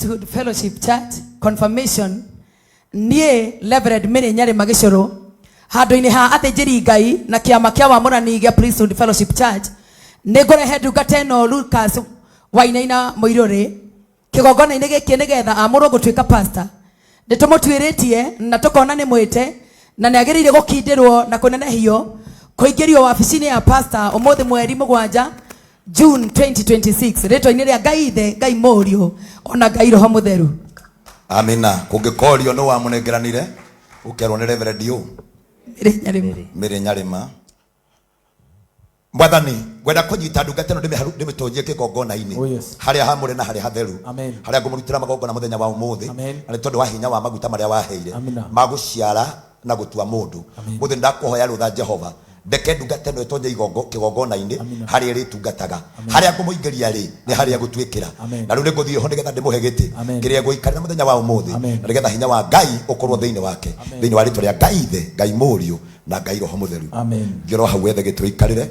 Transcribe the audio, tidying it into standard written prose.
Priesthood Fellowship Church confirmation nie Reverend Mary Nyari Magicoro handu-ini ha athĩnjĩri Ngai na kĩama kĩa wamũrani gĩa Priesthood Fellowship Church nĩngũrehe ndungata ĩno Lucas Wainaina Mũirũrĩ kĩgongona-inĩ gĩkĩ nĩgetha amũrwo gũtuĩka pastor. Nĩtũmũtuĩrĩtie na tũkona nĩ mwĩte na nĩagĩrĩire gũkindĩrwo na kũnenehio kũingĩrio wabici-inĩ ya pastor ũmũthĩ mweri 7 June 2026 rĩtwa-inĩ rĩa Ngai Ithe, Ngai Mũriũ ona Ngai Roho Mũtheru. Amina. Kũngĩkorio no wamũnengeranire ũkerwo nĩ Reverend ũ Mary Nyarĩma. Mwathani ngwenda kũnyita ndungata ĩno ndĩmĩtũnjie kĩgongona-inĩ harĩa hamũre na harĩa hatheru harĩa ngũmũrutĩra magongona mũthenya wa ũmũthĩ na nĩ tondũ wa hinya wa maguta marĩa waheire magũciara na gũtua mũndũ. Mũthĩ ndakuhoya rũtha Jehova ndeke ndungata ĩno ĩtonye kĩgongona-inĩ harĩa ĩrĩtungataga harĩa ngũmũingĩria rĩ nĩ harĩa gũtuĩkĩra na rĩu nĩngũthiĩ ho nĩgetha ndĩmũhe gĩtĩ kĩrĩa ngũikarĩra mũthenya wa ũmũthĩ na nĩgetha hinya wa Ngai ũkorwo thĩinĩ wake thĩinĩ wa rĩtwa rĩa Ngai Ithe, Ngai Mũriũ na Ngai Roho Mũtheru. Ngĩrwo hau wethe gĩtĩ ũikarĩre